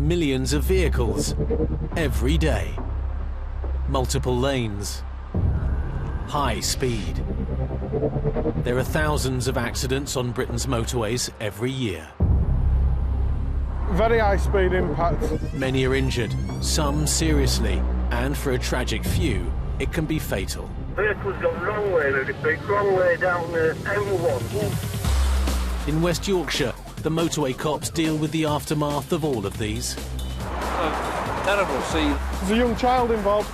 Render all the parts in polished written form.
millions of vehicles every day. Multiple lanes, high speed. There are thousands of accidents on Britain's motorways every year. Very high speed impact. Many are injured, some seriously, and for a tragic few, it can be fatal. Vehicles gone wrong way with it, wrong way down the M1. In West Yorkshire, the motorway cops deal with the aftermath of all of these. A terrible scene. There's a young child involved.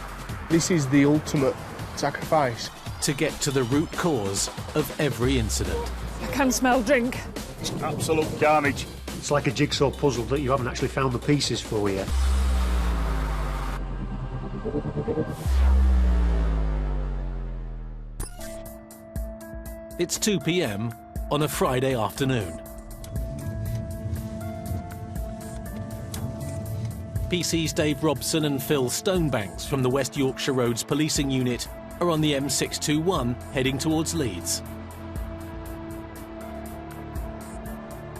This is the ultimate sacrifice. To get to the root cause of every incident. I can smell drink. It's absolute carnage. It's like a jigsaw puzzle that you haven't actually found the pieces for yet. It's 2 p.m. on a Friday afternoon. PC's Dave Robson and Phil Stonebanks from the West Yorkshire Roads Policing Unit are on the M621 heading towards Leeds.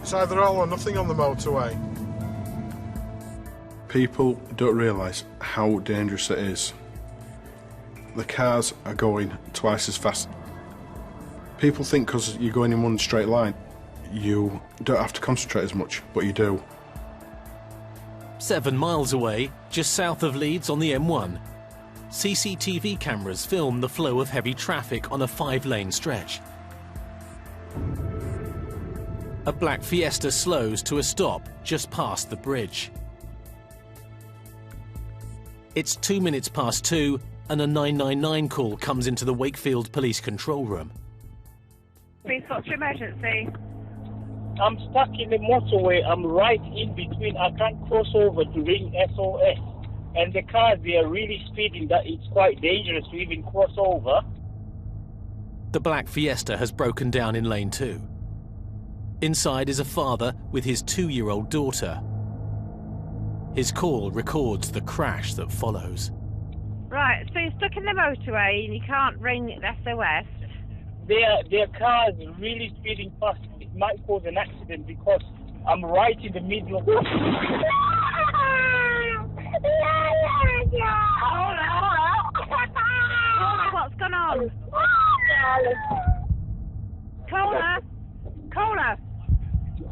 It's either all or nothing on the motorway. People don't realise how dangerous it is. The cars are going twice as fast. People think because you're going in one straight line, you don't have to concentrate as much, but you do. 7 miles away, just south of Leeds on the M1, CCTV cameras film the flow of heavy traffic on a 5-lane stretch. A black Fiesta slows to a stop just past the bridge. It's 2 minutes past 2 and a 999 call comes into the Wakefield Police Control Room. Please, what's your emergency? I'm stuck in the motorway. I'm right in between. I can't cross over to ring SOS. And the cars, they are really speeding that it's quite dangerous to even cross over. The black Fiesta has broken down in lane 2. Inside is a father with his 2-year-old daughter. His call records the crash that follows. Right, so you're stuck in the motorway and you can't ring SOS. Their cars really speeding fast. It might cause an accident because I'm right in the middle of What's gone on? Cola! Cola!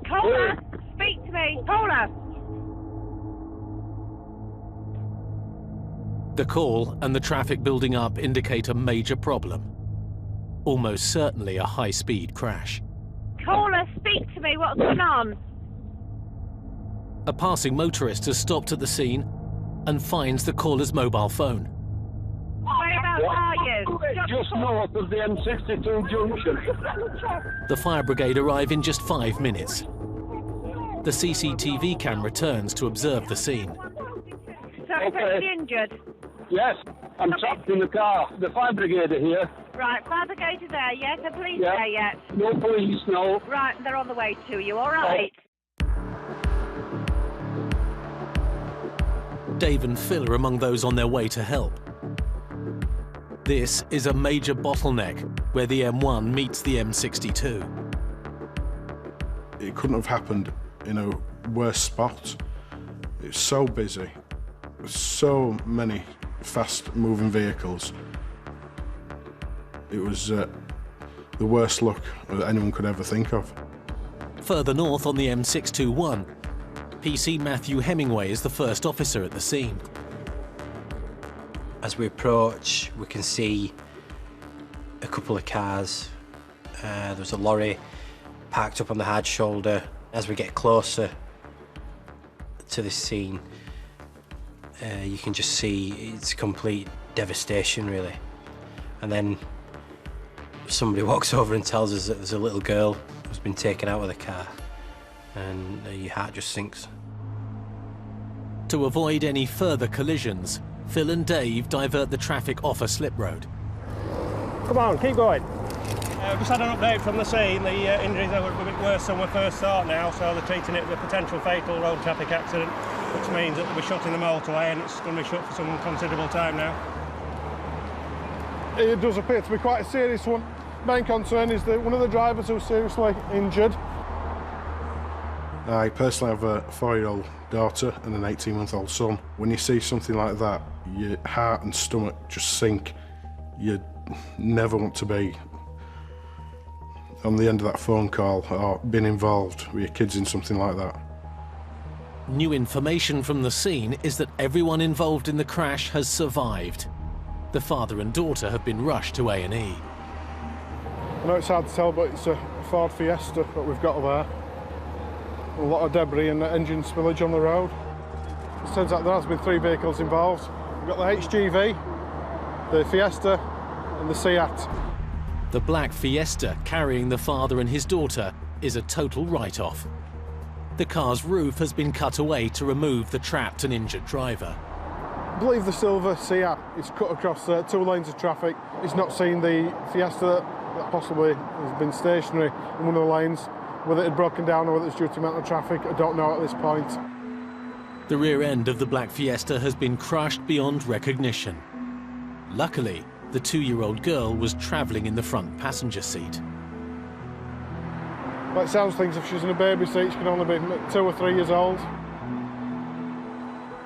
Cola! Speak to me! Cola! The call and the traffic building up indicate a major problem. Almost certainly a high-speed crash. Cola, speak to me! What's going on? A passing motorist has stopped at the scene and finds the caller's mobile phone. Whereabouts are you? Just north of the M62 junction. The fire brigade arrive in just 5 minutes. The CCTV camera turns to observe the scene. So okay. Injured? Yes, I'm trapped in the car. The fire brigade are here. Right, fire brigade are there yet? The police there yet? No police, no. Right, they're on the way to you, all right? Dave and Phil are among those on their way to help. This is a major bottleneck where the M1 meets the M62. It couldn't have happened in a worse spot. It's so busy. So many fast-moving vehicles. It was the worst luck that anyone could ever think of. Further north on the M621, PC Matthew Hemingway is the first officer at the scene. As we approach, we can see a couple of cars. There's a lorry parked up on the hard shoulder. As we get closer to this scene, you can just see it's complete devastation, really. And then somebody walks over and tells us that there's a little girl who's been taken out of the car, and your heart just sinks. To avoid any further collisions, Phil and Dave divert the traffic off a slip road. Come on, keep going. We've just had an update from the scene. The injuries are a bit worse than we first thought now, so they're treating it as a potential fatal road traffic accident, which means that they'll be shutting the motorway, and it's going to be shut for some considerable time now. It does appear to be quite a serious one. Main concern is that one of the drivers who's seriously injured. I personally have a 4-year-old daughter and an 18-month-old son. When you see something like that, your heart and stomach just sink. You never want to be on the end of that phone call or been involved with your kids in something like that. New information from the scene is that everyone involved in the crash has survived. The father and daughter have been rushed to A&E. I know it's hard to tell, but it's a Ford Fiesta that we've got there. A lot of debris and engine spillage on the road. It turns out there has been 3 vehicles involved. We've got the HGV, the Fiesta and the Seat. The black Fiesta carrying the father and his daughter is a total write-off. The car's roof has been cut away to remove the trapped and injured driver. I believe the silver Seat is cut across 2 lanes of traffic. It's not seen the Fiesta that possibly has been stationary in one of the lanes. Whether it had broken down or whether it's due to amount of traffic, I don't know at this point. The rear end of the black Fiesta has been crushed beyond recognition. Luckily, the 2-year-old girl was travelling in the front passenger seat. Like sounds things, if she's in a baby seat, she can only be 2 or 3 years old.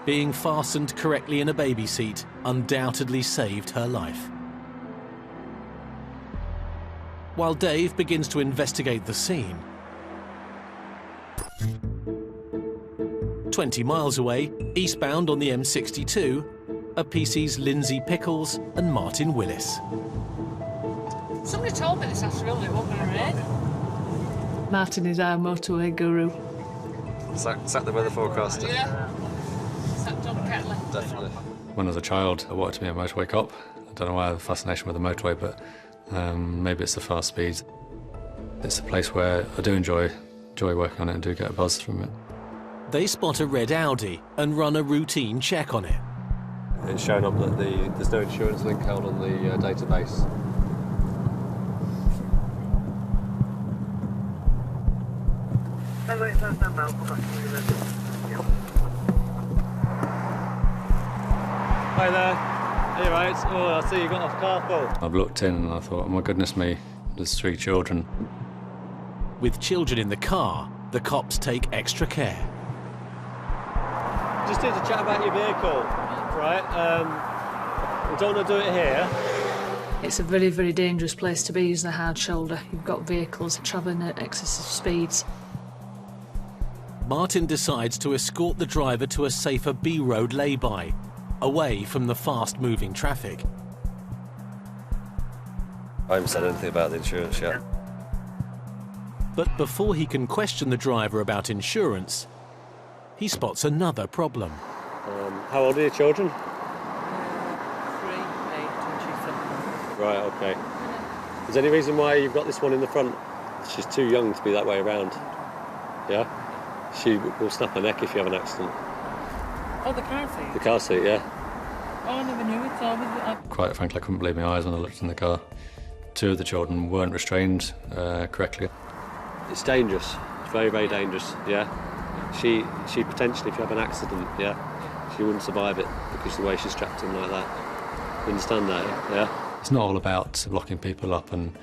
Being fastened correctly in a baby seat undoubtedly saved her life. While Dave begins to investigate the scene, 20 miles away, eastbound on the M62, are PC's Lindsay Pickles and Martin Willis. Somebody told me this afternoon it wasn't going to rain. Martin is our motorway guru. Sat the weather forecaster. Yeah. Sat John Catley. Definitely. When I was a child, I wanted to be a motorway cop. I don't know why I have a fascination with the motorway, but maybe it's the fast speeds. It's a place where I do enjoy working on it and do get a buzz from it. They spot a red Audi and run a routine check on it. It's shown up that there's no insurance link held on the database. Hi there. Are you right? Oh, I see you got off car full. I've looked in and I thought, oh my goodness me, there's 3 children. With children in the car, the cops take extra care. Just here to chat about your vehicle, right? We don't want to do it here. It's a very, very dangerous place to be, is the hard shoulder. You've got vehicles travelling at excessive speeds. Martin decides to escort the driver to a safer B-road lay-by, away from the fast-moving traffic. I haven't said anything about the insurance yet. But before he can question the driver about insurance, he spots another problem. How old are your children? 3, 8 and she's 7. Right, OK. Is there any reason why you've got this one in the front? She's too young to be that way around. Yeah? She will snap her neck if you have an accident. Oh, the car seat? The car seat, yeah. Oh, I never knew it. Quite frankly, I couldn't believe my eyes when I looked in the car. 2 of the children weren't restrained correctly. It's dangerous. It's very, very dangerous, yeah. She potentially, if you have an accident, yeah, she wouldn't survive it because of the way she's strapped in like that. You understand that, yeah? It's not all about blocking people up and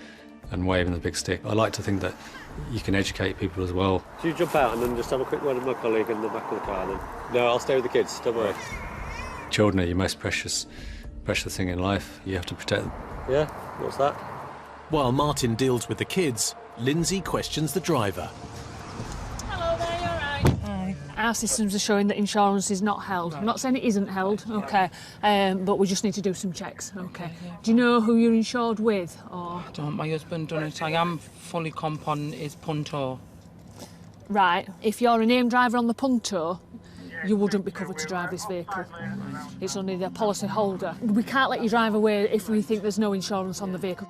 waving the big stick. I like to think that you can educate people as well. So you jump out and then just have a quick word with my colleague in the back of the car then? No, I'll stay with the kids, don't worry. Children are your most precious thing in life. You have to protect them. Yeah? What's that? While Martin deals with the kids, Lindsay questions the driver. Hello there, you all right? Hi. Our systems are showing that insurance is not held. I'm not saying it isn't held, OK, but we just need to do some checks, OK. Do you know who you're insured with, or...? Don't, my husband done it. I am fully comp on his Punto. Right, if you're a named driver on the Punto, you wouldn't be covered to drive this vehicle. It's only the policy holder. We can't let you drive away if we think there's no insurance on the vehicle.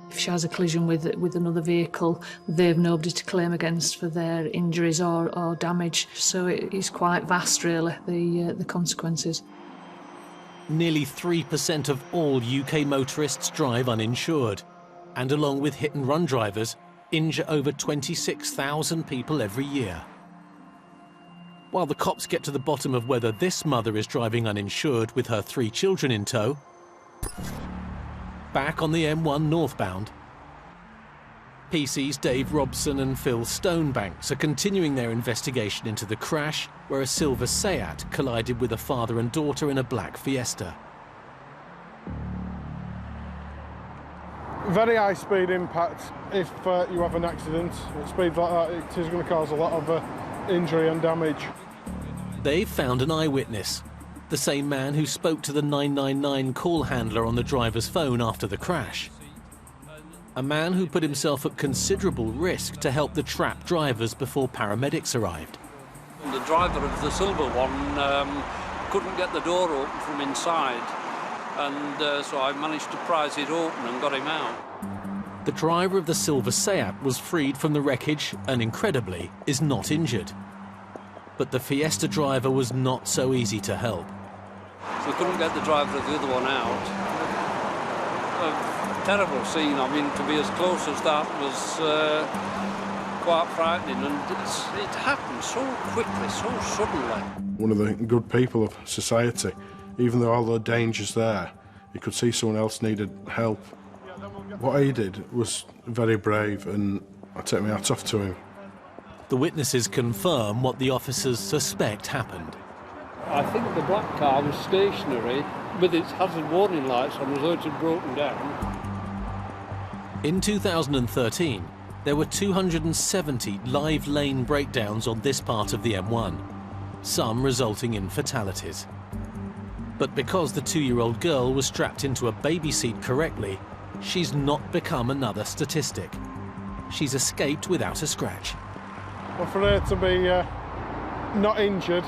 If she has a collision with another vehicle, they've nobody to claim against for their injuries or damage. So it is quite vast, really, the consequences. Nearly 3% of all UK motorists drive uninsured, and along with hit-and-run drivers, injure over 26,000 people every year. While the cops get to the bottom of whether this mother is driving uninsured with her 3 children in tow, back on the M1 northbound, PC's Dave Robson and Phil Stonebanks are continuing their investigation into the crash where a silver Seat collided with a father and daughter in a black Fiesta. Very high speed impact. If you have an accident at speeds like that, it is going to cause a lot of injury and damage. They've found an eyewitness, the same man who spoke to the 999 call handler on the driver's phone after the crash. A man who put himself at considerable risk to help the trapped drivers before paramedics arrived. The driver of the silver one couldn't get the door open from inside, and so I managed to prise it open and got him out. The driver of the silver Seat was freed from the wreckage and, incredibly, is not injured. But the Fiesta driver was not so easy to help. So they couldn't get the driver of the other one out. A terrible scene. I mean, to be as close as that was quite frightening, and it happened so quickly, so suddenly. One of the good people of society, even though all the dangers there, he could see someone else needed help. What he did was very brave, and I take my hat off to him. The witnesses confirm what the officers suspect happened. I think the black car was stationary with its hazard warning lights on as though it had broken down. In 2013, there were 270 live lane breakdowns on this part of the M1, some resulting in fatalities. But because the 2-year-old girl was strapped into a baby seat correctly, she's not become another statistic. She's escaped without a scratch. Well, for her to be not injured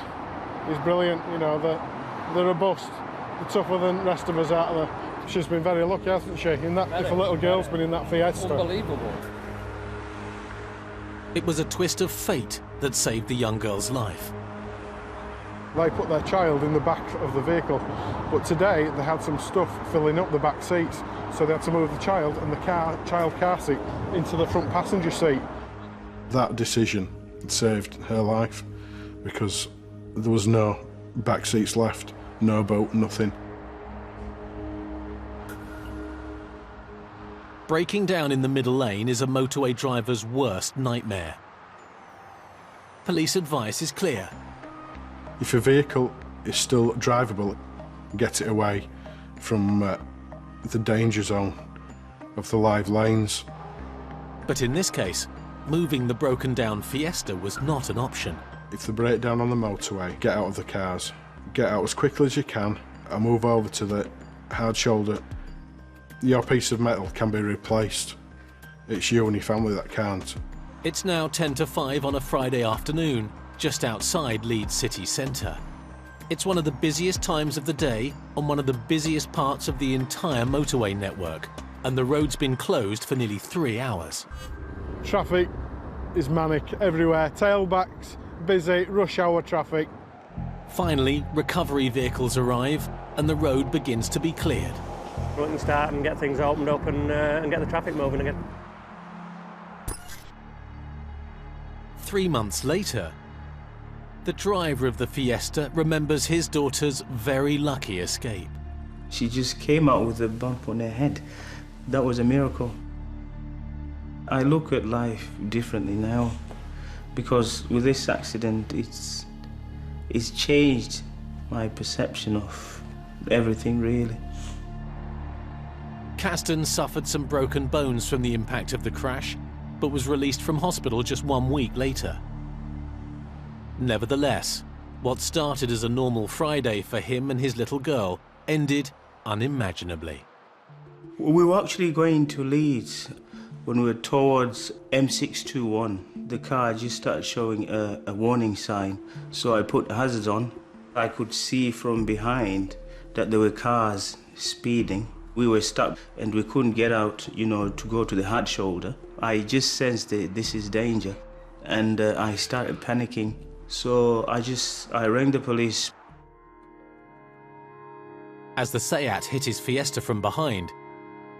is brilliant. You know, they're robust, they're tougher than the rest of us out there. She's been very lucky, hasn't she? In that, if a little girl's been in that Fiesta. Unbelievable. It was a twist of fate that saved the young girl's life. They put their child in the back of the vehicle, but today they had some stuff filling up the back seats, so they had to move the child and the child car seat into the front passenger seat. That decision saved her life because there was no back seats left, no boat, nothing. Breaking down in the middle lane is a motorway driver's worst nightmare. Police advice is clear. If your vehicle is still drivable, get it away from the danger zone of the live lanes. But in this case, moving the broken down Fiesta was not an option. If they break down on the motorway, get out of the cars. Get out as quickly as you can and move over to the hard shoulder. Your piece of metal can be replaced. It's you and your family that can't. It's now 10 to 5 on a Friday afternoon, just outside Leeds city centre. It's one of the busiest times of the day on one of the busiest parts of the entire motorway network, and the road's been closed for nearly 3 hours. Traffic is manic everywhere. Tailbacks, busy, rush hour traffic. Finally, recovery vehicles arrive and the road begins to be cleared. We can start and get things opened up and get the traffic moving again. 3 months later, the driver of the Fiesta remembers his daughter's very lucky escape. She just came out with a bump on her head. That was a miracle. I look at life differently now because with this accident, it's changed my perception of everything, really. Caston suffered some broken bones from the impact of the crash, but was released from hospital just 1 week later. Nevertheless, what started as a normal Friday for him and his little girl ended unimaginably. We were actually going to Leeds when we were towards M621. The car just started showing a warning sign, so I put hazards on. I could see from behind that there were cars speeding. We were stuck and we couldn't get out, you know, to go to the hard shoulder. I just sensed that this is danger and I started panicking. So I rang the police. As the Seat hit his Fiesta from behind,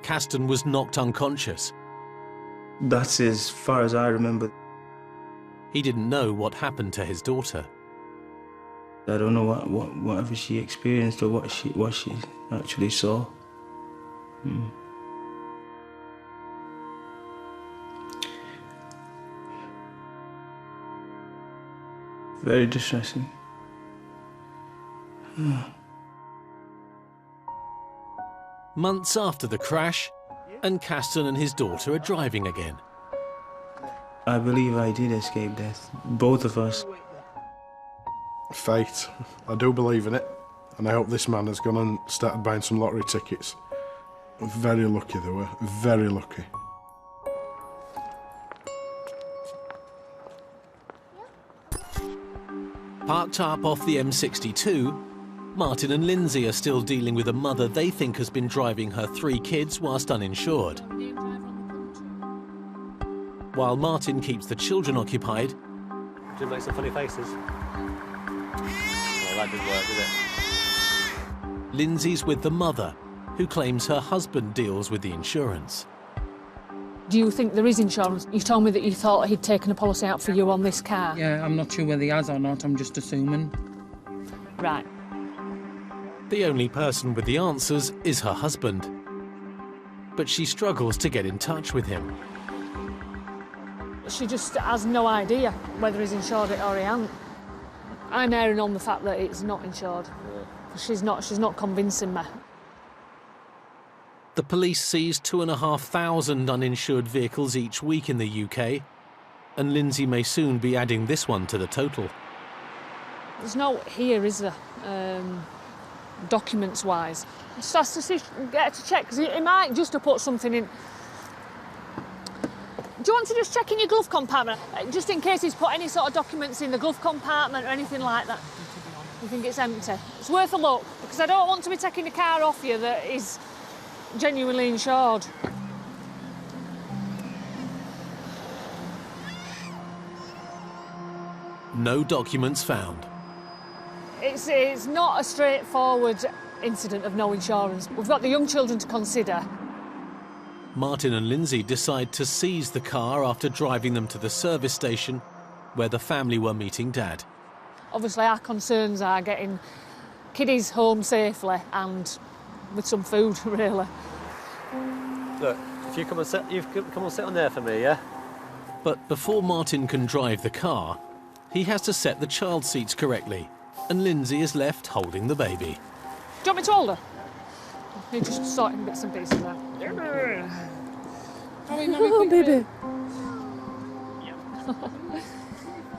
Caston was knocked unconscious. That's as far as I remember. He didn't know what happened to his daughter. I don't know whatever she experienced or what she actually saw. Very distressing. Months after the crash, and Caston and his daughter are driving again. I believe I did escape death, both of us. Fate. I do believe in it, and I hope this man has gone and started buying some lottery tickets. Very lucky they were, very lucky. Parked up off the M62, Martin and Lindsay are still dealing with a mother they think has been driving her 3 kids whilst uninsured. While Martin keeps the children occupied... Do you make some funny faces? Well, that didn't work, did it? Lindsay's with the mother, who claims her husband deals with the insurance. Do you think there is insurance? You told me that you thought he'd taken a policy out for you on this car. Yeah, I'm not sure whether he has or not, I'm just assuming. Right. The only person with the answers is her husband. But she struggles to get in touch with him. She just has no idea whether he's insured it or he hasn't. I'm erring on the fact that it's not insured. She's not convincing me. The police seize 2,500 uninsured vehicles each week in the UK, and Lindsay may soon be adding this one to the total. There's no here, is there? Documents-wise. Just has to get her to check, because he might just have put something in. Do you want to just check in your glove compartment, just in case he's put any sort of documents in the glove compartment or anything like that? You think it's empty? It's worth a look, because I don't want to be taking a car off you that is genuinely insured. No documents found. It's not a straightforward incident of no insurance. We've got the young children to consider. Martin and Lindsay decide to seize the car after driving them to the service station where the family were meeting Dad. Obviously, our concerns are getting kiddies home safely and with some food, really. Look, if you come and sit on there for me, yeah? But before Martin can drive the car, he has to set the child seats correctly, and Lindsay is left holding the baby. Do you want me to hold her? You're just sorting bits and pieces out. Oh, baby.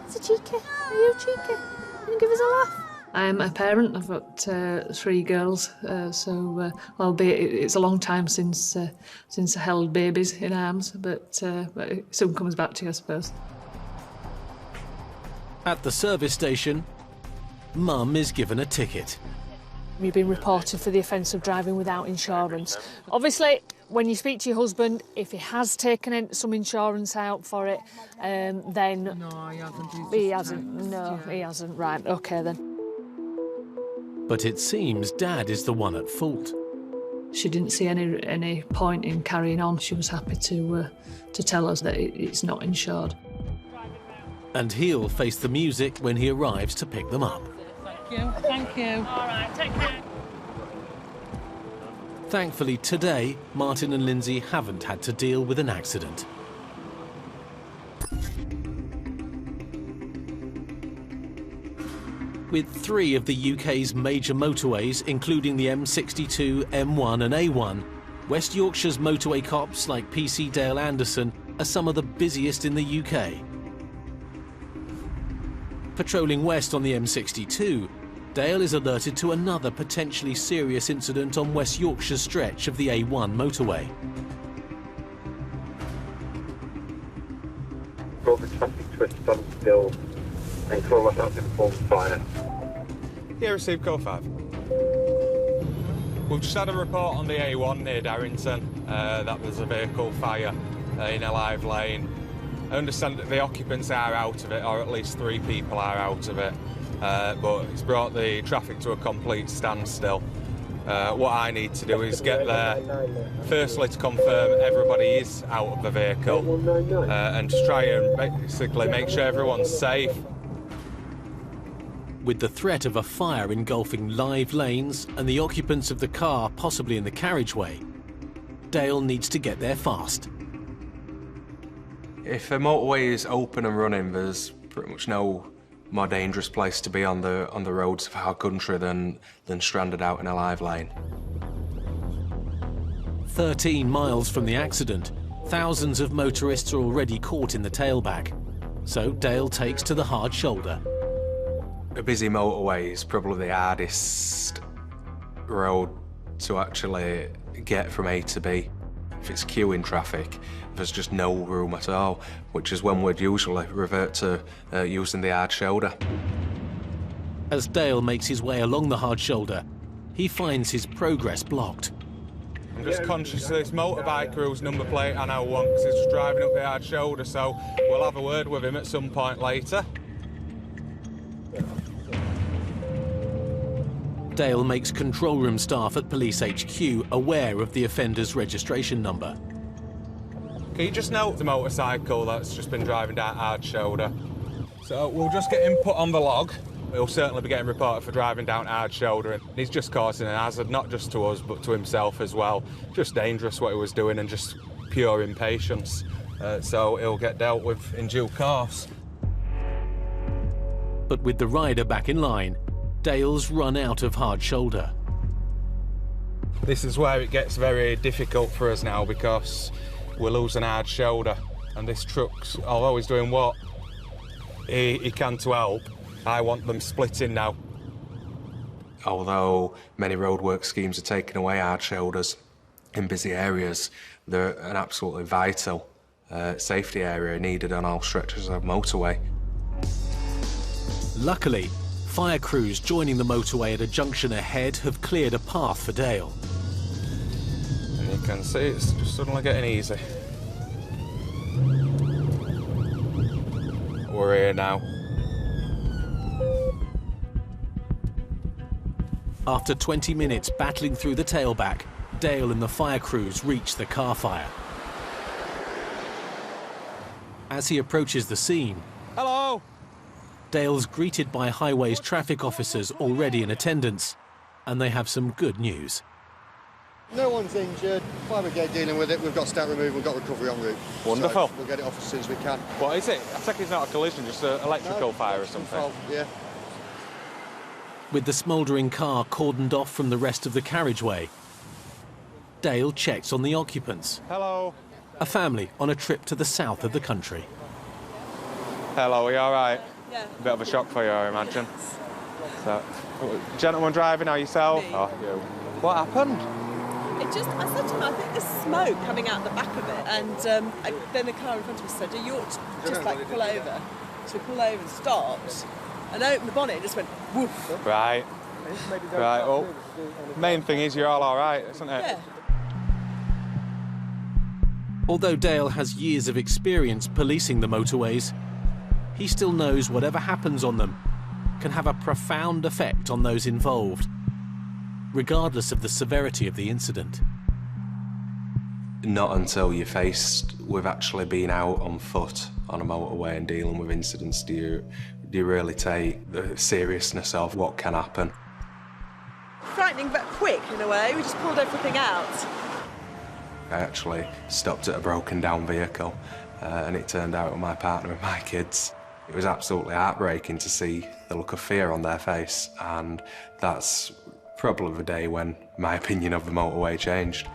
Is it cheeky? Are you cheeky? Can you give us a laugh? I'm a parent. I've got 3 girls, albeit it's a long time since I held babies in arms, but it soon comes back to you, I suppose. At the service station, Mum is given a ticket. You've been reported for the offence of driving without insurance. Obviously, when you speak to your husband, if he has taken some insurance out for it, then... No, he hasn't. He hasn't. No, he hasn't. Right, OK then. But it seems Dad is the one at fault. She didn't see any point in carrying on. She was happy to tell us that it's not insured. And he'll face the music when he arrives to pick them up. Thank you. Thank you. All right, take care. Thankfully, today, Martin and Lindsay haven't had to deal with an accident. With 3 of the UK's major motorways, including the M62, M1 and A1, West Yorkshire's motorway cops like PC Dale Anderson are some of the busiest in the UK. Patrolling west on the M62, Dale is alerted to another potentially serious incident on West Yorkshire's stretch of the A1 motorway. Got the traffic twist on still and call myself in full fire. Yeah, received call 5. We've just had a report on the A1 near Darrington. That was a vehicle fire in a live lane. I understand that the occupants are out of it, or at least 3 people are out of it, but it's brought the traffic to a complete standstill. What I need to do is get there, firstly to confirm everybody is out of the vehicle, and to try and basically make sure everyone's safe. With the threat of a fire engulfing live lanes and the occupants of the car possibly in the carriageway, Dale needs to get there fast. If a motorway is open and running, there's pretty much no more dangerous place to be on the roads of our country than stranded out in a live lane. 13 miles from the accident, thousands of motorists are already caught in the tailback. So Dale takes to the hard shoulder. A busy motorway is probably the hardest road to actually get from A to B. If it's queuing traffic, there's just no room at all, which is when we'd usually revert to using the hard shoulder. As Dale makes his way along the hard shoulder, he finds his progress blocked. I'm just conscious of this motorbike whose number plate I now want because he's just driving up the hard shoulder, so we'll have a word with him at some point later. Dale makes control room staff at Police HQ aware of the offender's registration number. Can you just note the motorcycle that's just been driving down hard shoulder? So we'll just get him put on the log. He'll certainly be getting reported for driving down hard shoulder, and he's just causing an hazard, not just to us, but to himself as well. Just dangerous what he was doing and just pure impatience. So he'll get dealt with in due course. But with the rider back in line, Dale's run out of hard shoulder. This is where it gets very difficult for us now because we're losing hard shoulder, and this truck's, although he's doing what he can to help, I want them splitting now. Although many roadwork schemes are taking away hard shoulders in busy areas, they're an absolutely vital safety area needed on all stretches of motorway. Luckily, fire crews joining the motorway at a junction ahead have cleared a path for Dale. And you can see it's just suddenly getting easy. We're here now. After 20 minutes battling through the tailback, Dale and the fire crews reach the car fire. As he approaches the scene, hello! Dale's greeted by Highways traffic officers already in attendance, and they have some good news. No one's injured. Fire brigade dealing with it. We've got stat removal, we've got recovery en route. Wonderful. So we'll get it off as soon as we can. What is it? I think it's not a collision, just an electrical fire or something. Fault, yeah. With the smouldering car cordoned off from the rest of the carriageway, Dale checks on the occupants. Hello. A family on a trip to the south of the country. Hello, are you all right? Yeah. A bit of a shock for you, I imagine. So, gentleman driving, or yourself? Me. Oh, you. What happened? I said to him, I think there's smoke coming out the back of it, and then the car in front of us said, you ought to just like pull over. So we pulled over and stopped, and opened the bonnet and just went woof. Right. Right, well, main thing is you're all right, isn't it? Yeah. Although Dale has years of experience policing the motorways, he still knows whatever happens on them can have a profound effect on those involved, regardless of the severity of the incident. Not until you're faced with actually being out on foot on a motorway and dealing with incidents do you really take the seriousness of what can happen. Frightening but quick in a way. We just pulled everything out. I actually stopped at a broken down vehicle and it turned out with my partner and my kids. It was absolutely heartbreaking to see the look of fear on their face, and that's probably the day when my opinion of the motorway changed.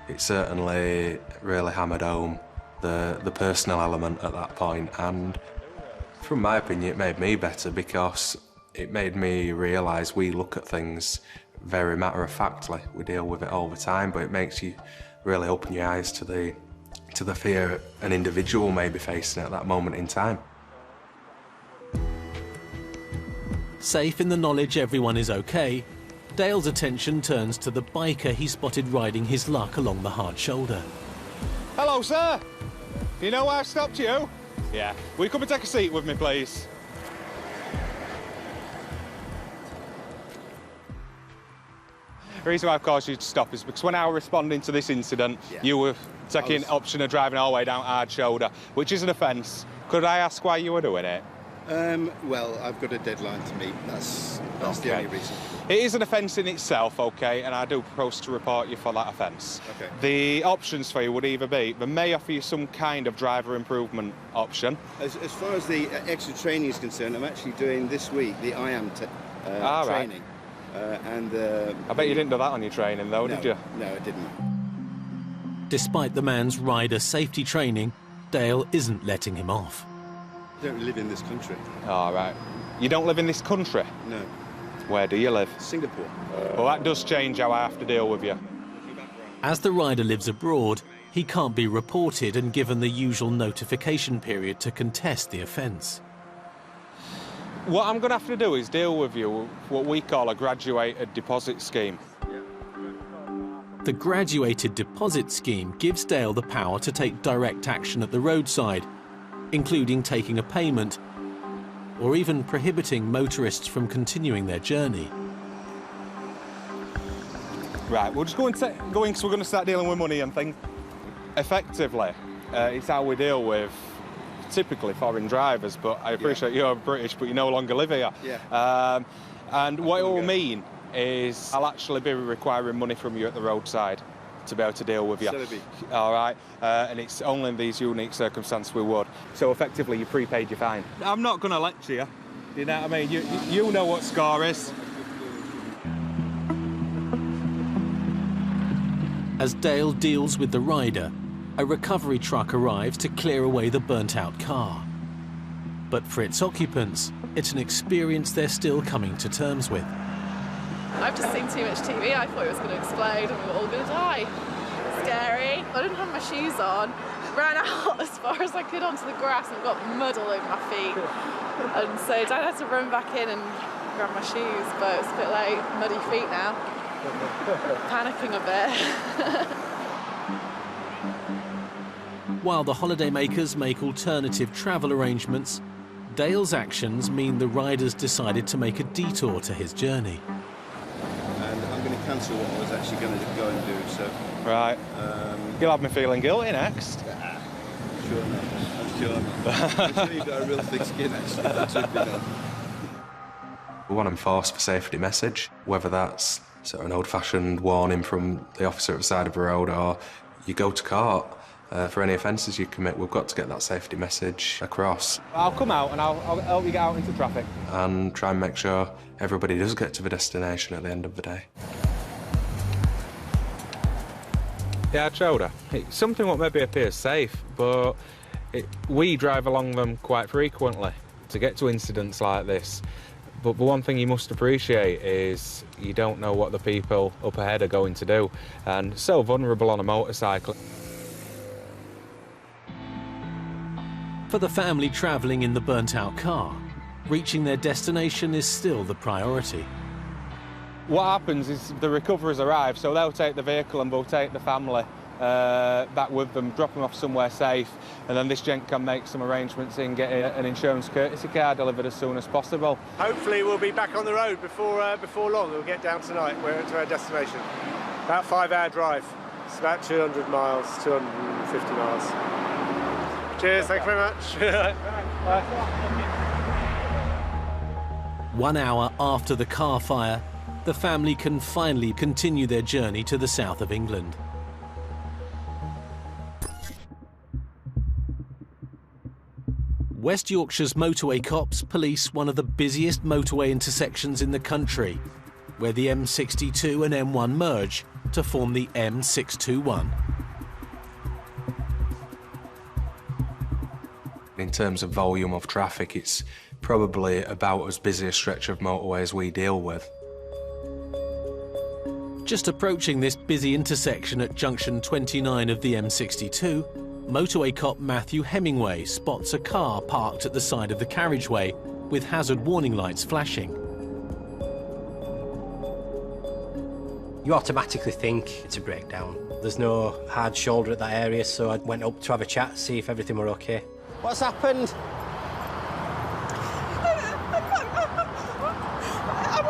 It certainly really hammered home the personal element at that point, and from my opinion it made me better because it made me realise we look at things very matter-of-factly. We deal with it all the time, but it makes you really open your eyes to the fear an individual may be facing at that moment in time. Safe in the knowledge everyone is okay, Dale's attention turns to the biker he spotted riding his luck along the hard shoulder. Hello, sir. Do you know why I've stopped you? Yeah. Will you come and take a seat with me, please? The reason why I've caused you to stop is because when I was responding to this incident, you were taking option of driving all the way down hard shoulder, which is an offence. Could I ask why you were doing it? Well, I've got a deadline to meet. That's the only reason. It is an offence in itself, OK, and I do propose to report you for that offence. OK. The options for you would either be, they may offer you some kind of driver improvement option. As far as the extra training is concerned, I'm actually doing this week the IAM training. I bet you didn't do that on your training, though, did you? No, I didn't. Despite the man's rider safety training, Dale isn't letting him off. I don't live in this country. All right. You don't live in this country? No. Where do you live? Singapore. Well, that does change how I have to deal with you. As the rider lives abroad, he can't be reported and given the usual notification period to contest the offence. What I'm going to have to do is deal with you with what we call a graduated deposit scheme. The graduated deposit scheme gives Dale the power to take direct action at the roadside, including taking a payment or even prohibiting motorists from continuing their journey. Right, we'll just go because we're going to start dealing with money and things. Effectively, it's how we deal with typically foreign drivers, but I appreciate you're British, but you no longer live here. Yeah. And what it will mean is I'll actually be requiring money from you at the roadside to be able to deal with you. All right, and it's only in these unique circumstances we would. So effectively, you prepaid your fine. I'm not going to lecture you. You know what I mean? You know what score is. As Dale deals with the rider, a recovery truck arrives to clear away the burnt-out car. But for its occupants, it's an experience they're still coming to terms with. I've just seen too much TV. I thought it was going to explode and we were all going to die. Scary. I didn't have my shoes on. Ran out as far as I could onto the grass and got mud all over my feet. And so Dad had to run back in and grab my shoes, but it's a bit late. Muddy feet now. Panicking a bit. While the holidaymakers make alternative travel arrangements, Dale's actions mean the riders decided to make a detour to his journey. And I'm going to cancel what I was actually going to go and do, so... Right. You'll have me feeling guilty next. Sure not. I'm sure not. I'm sure you've got a real thick skin, actually. That should be done. We want to enforce the safety message, whether that's sort of an old-fashioned warning from the officer at the side of the road or you go to court. For any offences you commit, we've got to get that safety message across. I'll come out and I'll help you get out into traffic. And try and make sure everybody does get to the destination at the end of the day. Yeah, I showed her. It's something what maybe appears safe, but we drive along them quite frequently to get to incidents like this. But the one thing you must appreciate is you don't know what the people up ahead are going to do, and so vulnerable on a motorcycle. For the family travelling in the burnt-out car, reaching their destination is still the priority. What happens is the recoverers arrive, so they'll take the vehicle and we'll take the family back with them, drop them off somewhere safe, and then this gent can make some arrangements in getting an insurance courtesy car delivered as soon as possible. Hopefully we'll be back on the road before long. We'll get down tonight. We're to our destination. About 5-hour drive. It's about 200 miles, 250 miles. Cheers, thank you very much. Bye. 1 hour after the car fire, the family can finally continue their journey to the south of England. West Yorkshire's motorway cops police one of the busiest motorway intersections in the country, where the M62 and M1 merge to form the M621. In terms of volume of traffic, it's probably about as busy a stretch of motorway as we deal with. Just approaching this busy intersection at junction 29 of the M62, motorway cop Matthew Hemingway spots a car parked at the side of the carriageway with hazard warning lights flashing. You automatically think it's a breakdown. There's no hard shoulder at that area, so I went up to have a chat, see if everything were okay. What's happened? I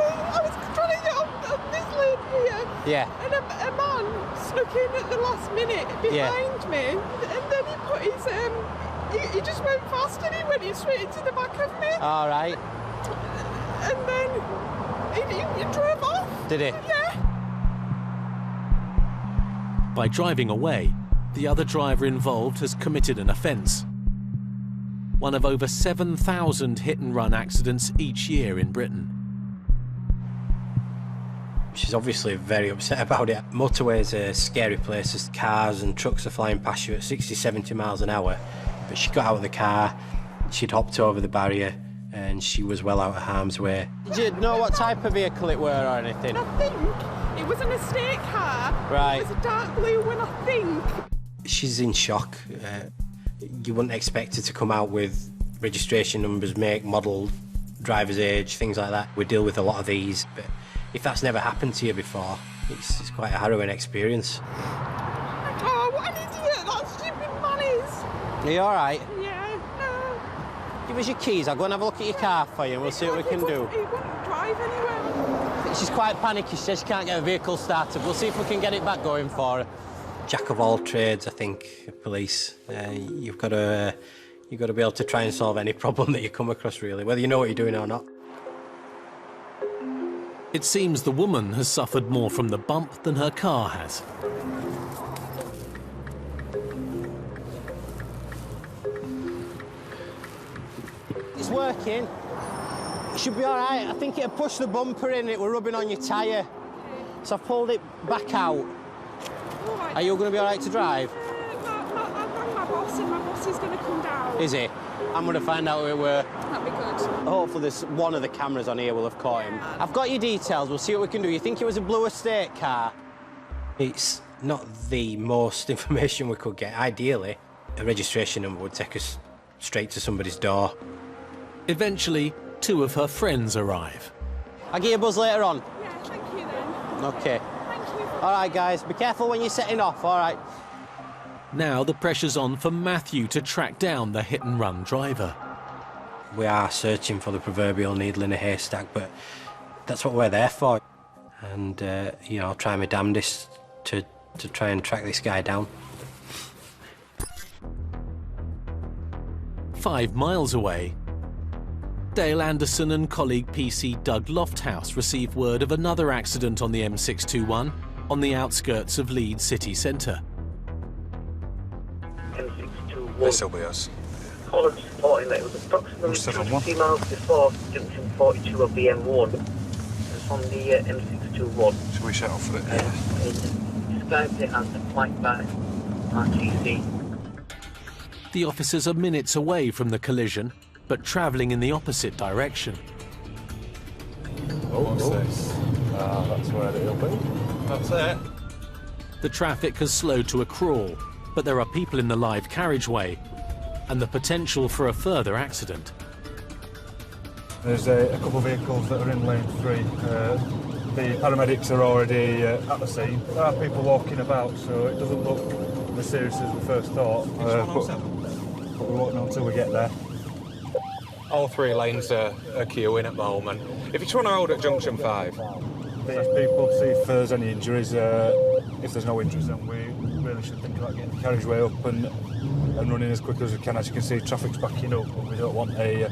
was trying to get on this lane here. Yeah. And a man snuck in at the last minute behind me, and then he put his he just went fast and he went straight into the back of me. All right. And then he drove off. Did he? Yeah. By driving away, the other driver involved has committed an offence. One of over 7,000 hit-and-run accidents each year in Britain. She's obviously very upset about it. Motorway is a scary place. There's cars and trucks are flying past you at 60, 70 miles an hour. But she got out of the car, she'd hopped over the barrier, and she was well out of harm's way. Did you know what type of vehicle it were or anything? I think it was an estate car. Right. It was a dark blue one, I think. She's in shock. You wouldn't expect her to come out with registration numbers, make, model, driver's age, things like that. We deal with a lot of these, but if that's never happened to you before, it's quite a harrowing experience. Oh, what an idiot! That stupid man is. Are you all right? Yeah, no. Give us your keys. I'll go and have a look at your car for you and we'll see what we can do. He wouldn't drive anywhere. She's quite panicky. She says she can't get a vehicle started. We'll see if we can get it back going for her. Jack of all trades, I think, police. You've got to be able to try and solve any problem that you come across, really, whether you know what you're doing or not. It seems the woman has suffered more from the bump than her car has. It's working. It should be all right. I think it'll push the bumper in. It were rubbing on your tyre. So I've pulled it back out. Right. Are you going to be all right to drive? I rang my boss and my boss is going to come down. Is he? I'm going to find out who it were. That'd be good. Hopefully there's one of the cameras on here will have caught him. I've got your details. We'll see what we can do. You think it was a blue estate car? It's not the most information we could get. Ideally, a registration number would take us straight to somebody's door. Eventually, two of her friends arrive. I'll give you a buzz later on. Yeah, thank you then. OK. Thank you. All right, guys. Be careful when you're setting off, all right? Now the pressure's on for Matthew to track down the hit-and-run driver. We are searching for the proverbial needle in a haystack, but that's what we're there for. And, you know, I'll try my damnedest to try and track this guy down. 5 miles away, Dale Anderson and colleague PC Doug Lofthouse receive word of another accident on the M621 on the outskirts of Leeds city centre. M621. This'll be us. Colin reporting that it was approximately 20 miles before junction 42 of the M1. It's on the M621. Should we shut off for it? It describes it as a flight by RTC. The officers are minutes away from the collision, but travelling in the opposite direction. What's this? Ah, that's where it'll be. That's it. The traffic has slowed to a crawl, but there are people in the live carriageway and the potential for a further accident. There's a couple of vehicles that are in lane 3. The paramedics are already at the scene. There are people walking about, so it doesn't look as serious as we first thought. But we won't know until we get there. All 3 lanes are queuing at the moment. If you just want to hold at junction 5. These people, see if there's any injuries. If there's no injuries, then we really should think about getting the carriageway up and running as quick as we can. As you can see, traffic's backing up, but we don't want a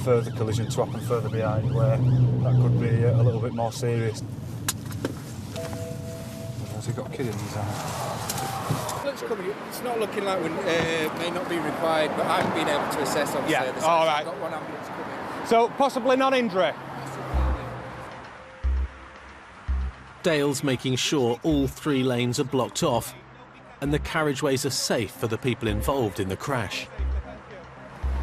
further collision to happen further behind, where that could be a little bit more serious. Has he got a kid in his hand? Looks coming. It's not looking like we may not be required, but I haven't been able to assess. Obviously, yeah, all right. Got one ambulance coming. So possibly non-injury. Dale's making sure all 3 lanes are blocked off and the carriageways are safe for the people involved in the crash.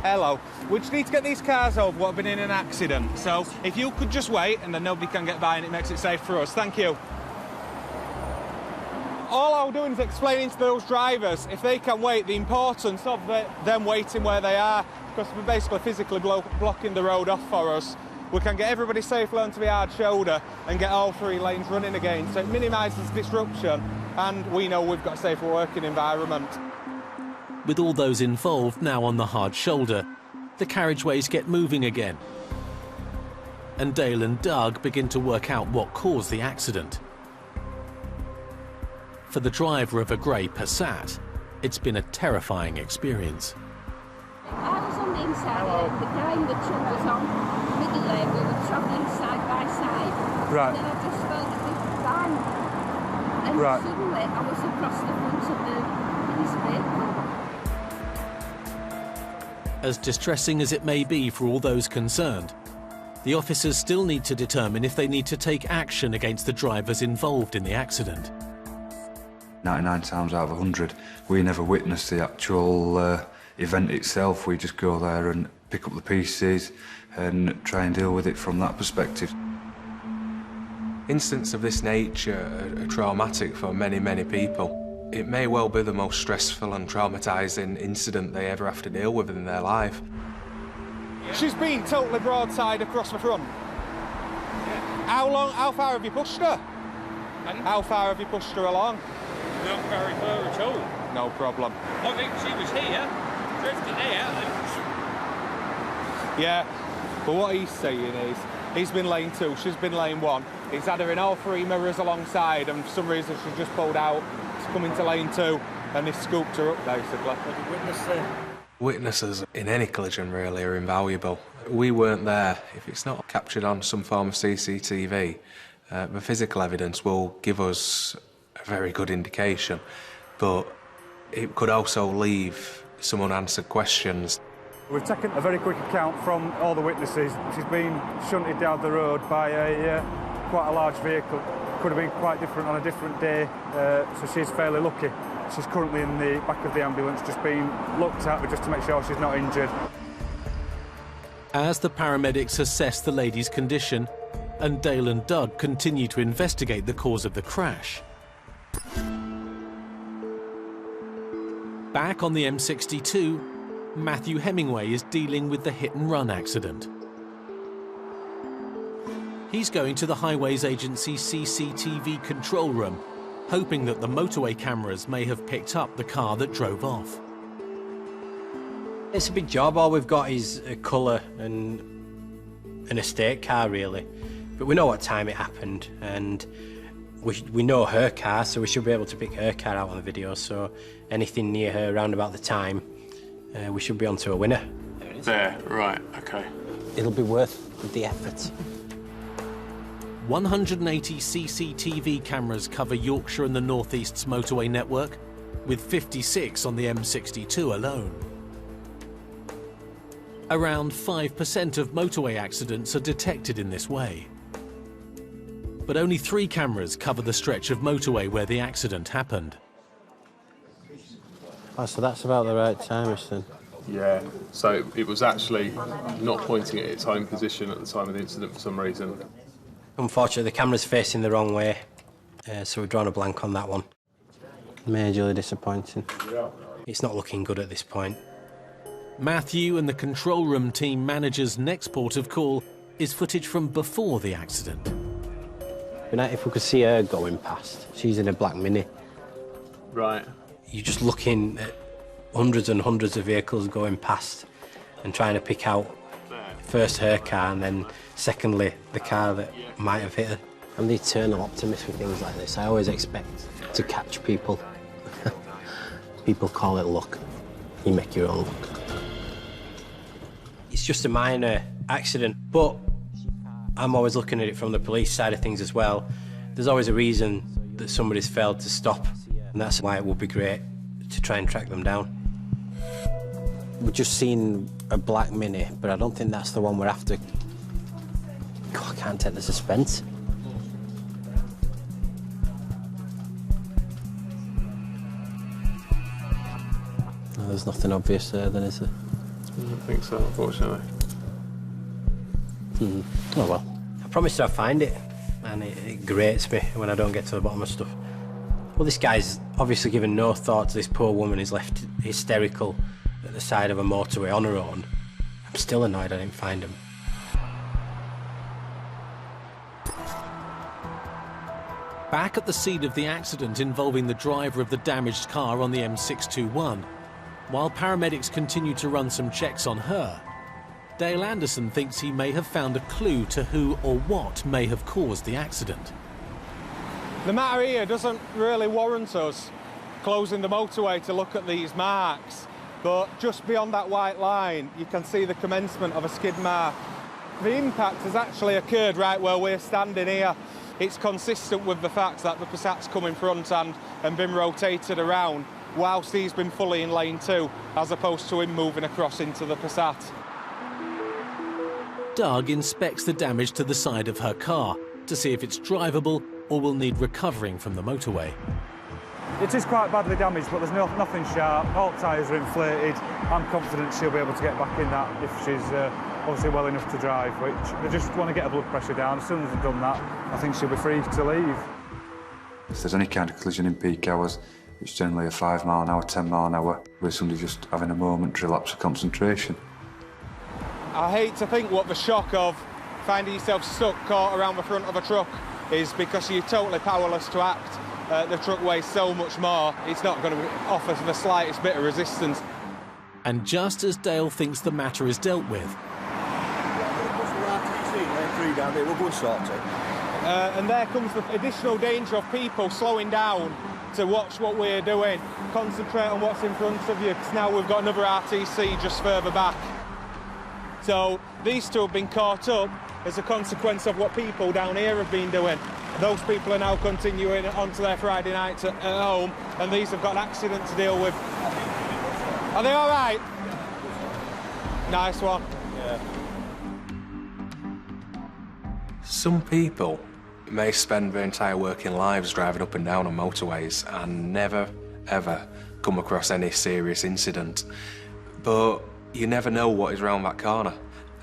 Hello. We just need to get these cars over what have been in an accident. So if you could just wait and then nobody can get by and it makes it safe for us. Thank you. All I'm doing is explaining to those drivers, if they can wait, the importance of them waiting where they are, because we're basically physically blocking the road off for us. We can get everybody safely onto the hard shoulder and get all 3 lanes running again, so it minimises disruption, and we know we've got a safer working environment. With all those involved now on the hard shoulder, the carriageways get moving again. And Dale and Doug begin to work out what caused the accident. For the driver of a grey Passat, it's been a terrifying experience. side. The guy in the truck was on middle lane. We were travelling side by side. Right. And then I just felt a big bang. And Right. suddenly I was across the front of his vehicle. As distressing as it may be for all those concerned, the officers still need to determine if they need to take action against the drivers involved in the accident. 99 times out of 100, we never witness the actual event itself. We just go there and pick up the pieces and try and deal with it from that perspective. Incidents of this nature are traumatic for many, many people. It may well be the most stressful and traumatising incident they ever have to deal with in their life. She's been totally broadside across the front. How far have you pushed her? And how far have you pushed her along? Not very far at all. No problem. I think she was here, drifting here, and... Yeah, but what he's saying is, he's been lane 2, she's been lane 1. He's had her in all 3 mirrors alongside, and for some reason she's just pulled out to come into lane 2, and he scooped her up, basically. Witnesses in any collision, really, are invaluable. We weren't there. If it's not captured on some form of CCTV, the physical evidence will give us a very good indication, but it could also leave some unanswered questions. We've taken a very quick account from all the witnesses. She's been shunted down the road by quite a large vehicle. Could have been quite different on a different day, so she's fairly lucky. She's currently in the back of the ambulance, just being looked at, but just to make sure she's not injured. As the paramedics assess the lady's condition, and Dale and Doug continue to investigate the cause of the crash. Back on the M62, Matthew Hemingway is dealing with the hit-and-run accident. He's going to the Highways Agency CCTV control room, hoping that the motorway cameras may have picked up the car that drove off. It's a big job. All we've got is a colour and an estate car, really. But we know what time it happened, and we know her car, so we should be able to pick her car out on the video. So anything near her around about the time, we should be onto a winner. There, right, okay. It'll be worth the effort. 180 CCTV cameras cover Yorkshire and the North East's motorway network, with 56 on the M62 alone. Around 5% of motorway accidents are detected in this way. But only 3 cameras cover the stretch of motorway where the accident happened. Oh, so that's about the right time-ish then? Yeah, so it was actually not pointing at its home position at the time of the incident for some reason. Unfortunately, the camera's facing the wrong way, so we've drawn a blank on that one. Majorly disappointing. It's not looking good at this point. Matthew and the control room team manager's next port of call is footage from before the accident. If we could see her going past. She's in a black Mini. Right. You're just looking at hundreds and hundreds of vehicles going past and trying to pick out first her car and then secondly the car that might have hit her. I'm the eternal optimist with things like this. I always expect to catch people. People call it luck. You make your own luck. It's just a minor accident, but I'm always looking at it from the police side of things as well. There's always a reason that somebody's failed to stop, and that's why it would be great to try and track them down. We've just seen a black Mini, but I don't think that's the one we're after. God, I can't take the suspense. No, there's nothing obvious there then, is there? I don't think so, unfortunately. Oh well. I promised I'd find it, and it grates me when I don't get to the bottom of stuff. Well, this guy's obviously given no thought to this poor woman who's left hysterical at the side of a motorway on her own. I'm still annoyed I didn't find him. Back at the scene of the accident involving the driver of the damaged car on the M621, while paramedics continue to run some checks on her, Dale Anderson thinks he may have found a clue to who or what may have caused the accident. The matter here doesn't really warrant us closing the motorway to look at these marks. but just beyond that white line, you can see the commencement of a skid mark. The impact has actually occurred right where we're standing here. It's consistent with the fact that the Passat's come in front and been rotated around whilst he's been fully in lane 2, as opposed to him moving across into the Passat. Doug inspects the damage to the side of her car to see if it's drivable or will need recovering from the motorway. It is quite badly damaged, but there's nothing sharp. All tyres are inflated. I'm confident she'll be able to get back in that if she's obviously well enough to drive, which they just want to get her blood pressure down. As soon as they've done that, I think she'll be free to leave. If there's any kind of collision in peak hours, it's generally a 5 mile an hour, 10 mile an hour, with somebody just having a momentary lapse of concentration. I hate to think what the shock of finding yourself stuck, caught around the front of a truck is, because you're totally powerless to act. The truck weighs so much more, it's not going to offer the slightest bit of resistance. And just as Dale thinks the matter is dealt with, down there, we'll go and sort it. And there comes the additional danger of people slowing down to watch what we're doing, concentrate on what's in front of you, because now we've got another RTC just further back. So these two have been caught up as a consequence of what people down here have been doing. Those people are now continuing onto their Friday nights at home, and these have got an accident to deal with. Are they all right? Nice one. Yeah. Some people may spend their entire working lives driving up and down on motorways and never, ever come across any serious incident. But you never know what is round that corner.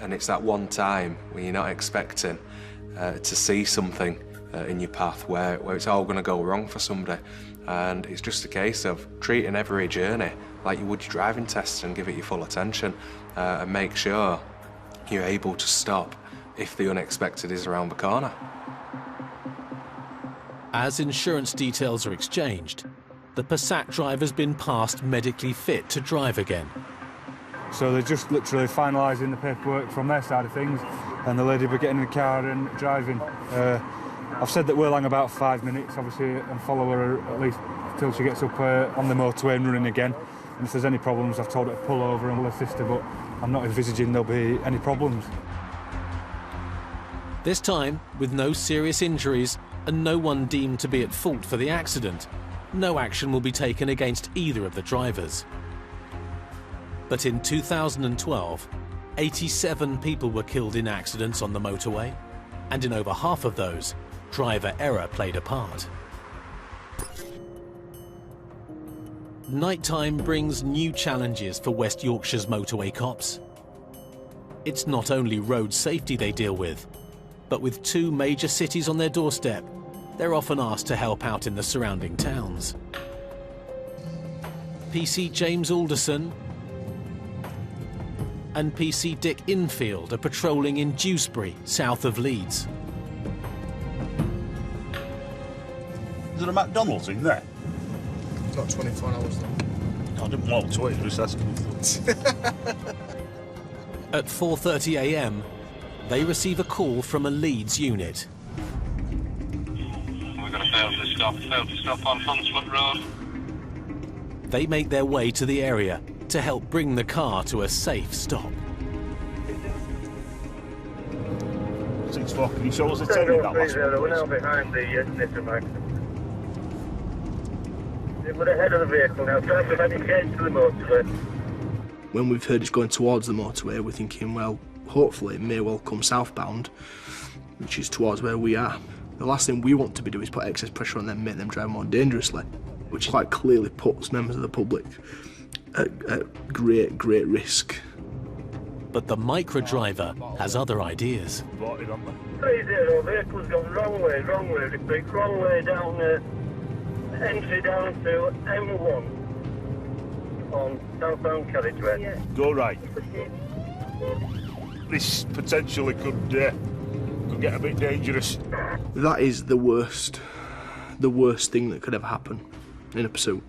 And it's that one time when you're not expecting to see something in your path where it's all going to go wrong for somebody. And it's just a case of treating every journey like you would your driving test and give it your full attention and make sure you're able to stop if the unexpected is around the corner. As insurance details are exchanged, the Passat driver's been passed medically fit to drive again. So they're just literally finalising the paperwork from their side of things, and the lady will be getting in the car and driving. I've said that we'll hang about 5 minutes, obviously, and follow her at least till she gets up on the motorway and running again. And if there's any problems, I've told her to pull over and we'll assist her, but I'm not envisaging there'll be any problems. This time, with no serious injuries and no one deemed to be at fault for the accident, no action will be taken against either of the drivers. But in 2012, 87 people were killed in accidents on the motorway, and in over half of those, driver error played a part. Nighttime brings new challenges for West Yorkshire's motorway cops. It's not only road safety they deal with, but with 2 major cities on their doorstep, they're often asked to help out in the surrounding towns. PC James Alderson and PC Dick Infield are patrolling in Dewsbury, south of Leeds. Is there a McDonald's in there? It's not 24 hours though. I didn't want to, just asking. At 4:30 AM, they receive a call from a Leeds unit. We've got a failed to stop on Hunsford Road. They make their way to the area to help bring the car to a safe stop. 6-4, can you show us the turning that last one, We're now behind the Nittermax. We're ahead of the vehicle now, trying to get to the motorway. When we've heard it's going towards the motorway, we're thinking, well, hopefully it may well come southbound, which is towards where we are. The last thing we want to be doing is put excess pressure on them, make them drive more dangerously, which quite clearly puts members of the public at great risk. But the micro driver has other ideas. 30 vehicle's gone wrong way, repeat, wrong way down the entry down to M1 on southbound carriageway. Yeah. Go right. This potentially could get a bit dangerous. That is the worst thing that could ever happen in a pursuit.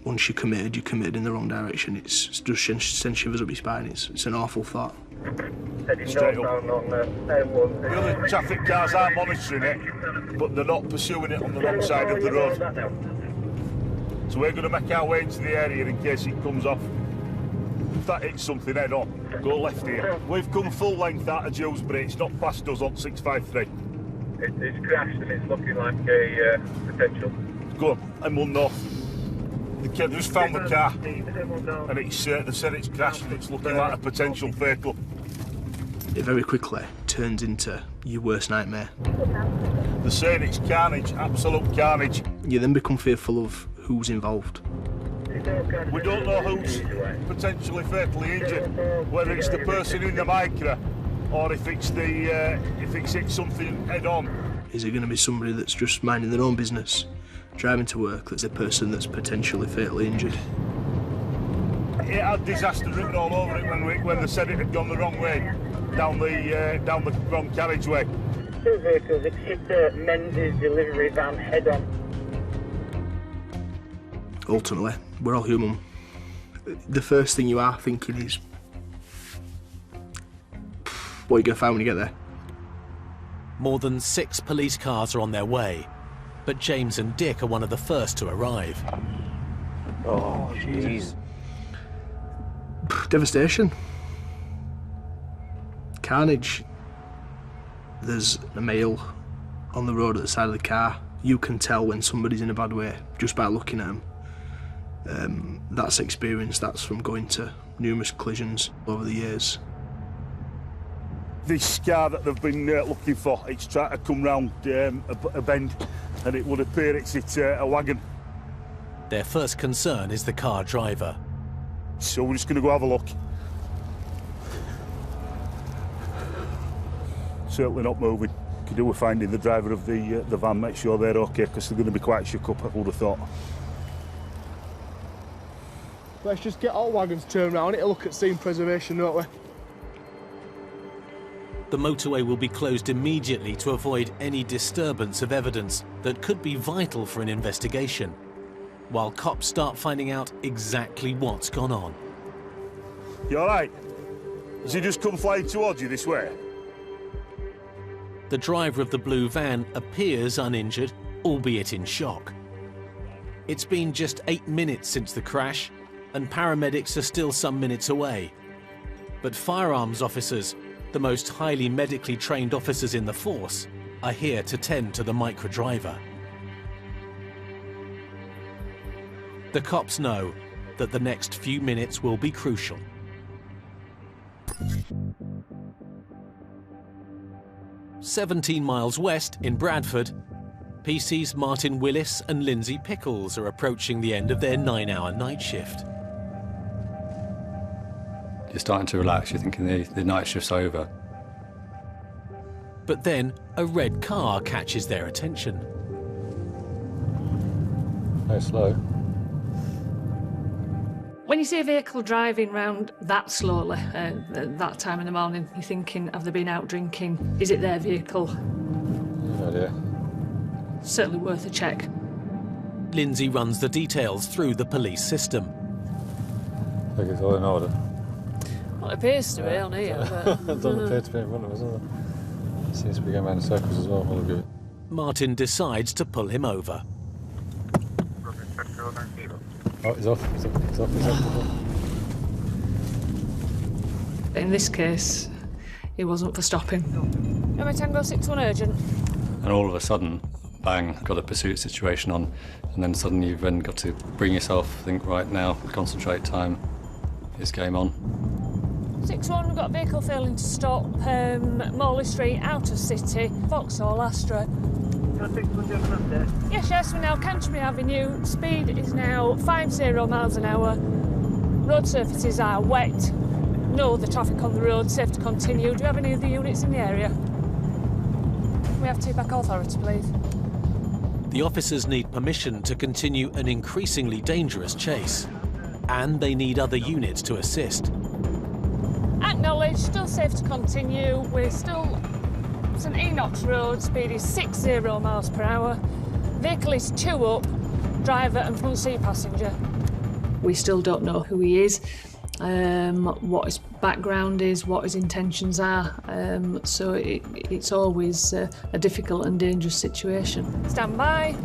Once you're committed in the wrong direction. It's just sends shivers up your spine. It's an awful thought. Straight up. The other traffic cars are monitoring it, but they're not pursuing it on the wrong side of the road. So we're going to make our way into the area in case it comes off if that hits something head on, go left here. We've come full length out of Dewsbury, it's not past us on 653. It's crashed and it's looking like a potential. Go on, M1 North. They just found the car and it's, they said it's crashed and it's looking like a potential vehicle. It very quickly turns into your worst nightmare. They're saying it's carnage, absolute carnage. You then become fearful of who's involved. We don't know who's potentially fatally injured, whether it's the person in the Micra or if it's the if it's hit something head on. Is it going to be somebody that's just minding their own business, driving to work, that's a person that's potentially fatally injured? It had disaster written all over it when they said it had gone the wrong way, down the wrong carriageway. Two vehicles have hit the Menzies delivery van head on. Ultimately, we're all human. The first thing you are thinking is, what are you going to find when you get there? More than 6 police cars are on their way, but James and Dick are one of the first to arrive. Oh, jeez. Devastation. Carnage. There's a male on the road at the side of the car. You can tell when somebody's in a bad way just by looking at them. That's experience, that's from going to numerous collisions over the years. This car that they've been looking for, it's trying to come round a bend and it would appear it's a wagon. Their first concern is the car driver. So we're just going to go have a look. Certainly not moving. Could do with finding the driver of the van, make sure they're okay, because they're going to be quite shook up, I would have thought. Let's just get all wagons turned around. It'll look at scene preservation, don't we? The motorway will be closed immediately to avoid any disturbance of evidence that could be vital for an investigation, while cops start finding out exactly what's gone on. You all right? Has he just come flying towards you this way? The driver of the blue van appears uninjured, albeit in shock. It's been just 8 minutes since the crash, and paramedics are still some minutes away. But firearms officers, the most highly medically trained officers in the force, are here to tend to the Micra driver. The cops know that the next few minutes will be crucial. "17 miles west in Bradford, PC's Martin Willis and Lindsay Pickles are approaching the end of their 9-hour night shift. You're starting to relax, you're thinking the night shift's over. But then a red car catches their attention. Very slow. When you see a vehicle driving round that slowly at that time in the morning, you're thinking, have they been out drinking? Is it their vehicle? No idea. Certainly worth a check. Lindsay runs the details through the police system. I think it's all in order. Well, it appears to be on here, but... It doesn't appear to be in front of us, does it? It seems to be going around in circles as well, all of you. Martin decides to pull him over. Oh, he's off. He's off. In this case, he wasn't for stopping. Number Tango 61 urgent. And all of a sudden, bang, got a pursuit situation on, and then suddenly you've then got to bring yourself, think, right now, concentrate, time, is game on. 61, we've got a vehicle failing to stop, Morley Street, out of city, Vauxhall, Astra. Yes, we're now Canterbury Avenue. Speed is now 50 miles an hour. Road surfaces are wet. No other traffic on the road, safe to continue. Do you have any other units in the area? We have to back authority, please. The officers need permission to continue an increasingly dangerous chase, and they need other units to assist. Acknowledged, still safe to continue. We're still St Enoch's Road, speed is 60 miles per hour. Vehicle is 2 up, driver and front seat passenger. We still don't know who he is, what his background is, what his intentions are, so it's always a difficult and dangerous situation. Stand by.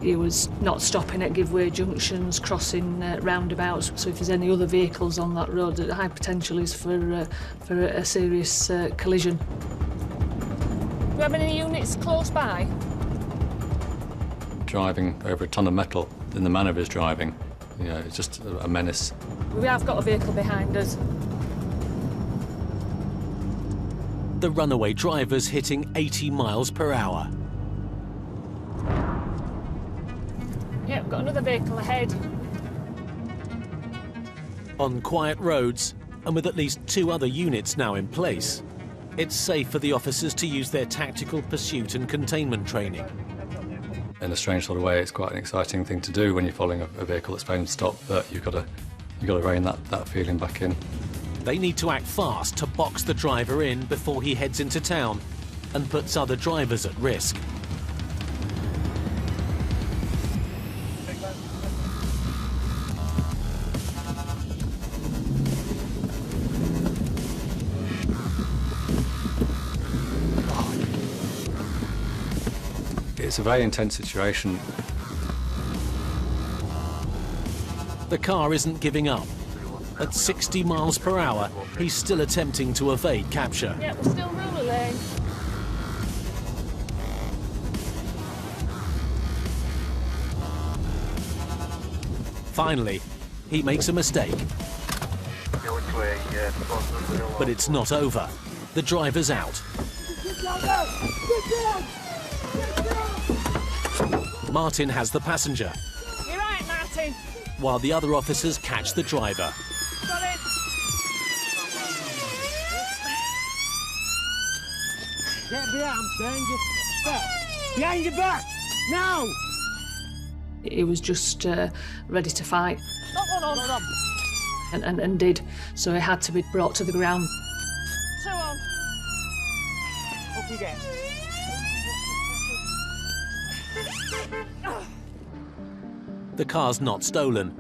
He was not stopping at give-way junctions, crossing roundabouts, so if there's any other vehicles on that road, the high potential is for a serious collision. Do you have any units close by? Driving over a ton of metal in the manner of his driving, you know, it's just a menace. We have got a vehicle behind us. The runaway driver's hitting 80 miles per hour. Yeah, we've got another vehicle ahead. On quiet roads, and with at least 2 other units now in place, it's safe for the officers to use their tactical pursuit and containment training. In a strange sort of way, it's quite an exciting thing to do when you're following a vehicle that's failing to stop, but you've got to rein that feeling back in. They need to act fast to box the driver in before he heads into town and puts other drivers at risk. It's a very intense situation. The car isn't giving up. At 60 miles per hour, he's still attempting to evade capture. Yeah, we're still ruler lane. Finally, he makes a mistake. But it's not over. The driver's out. Martin has the passenger, You're right, Martin. while the other officers catch the driver. Got it. Get behind your back. Behind your back! Now! He was just ready to fight. No. And did, so he had to be brought to the ground. 2 on. Up you get. The car's not stolen,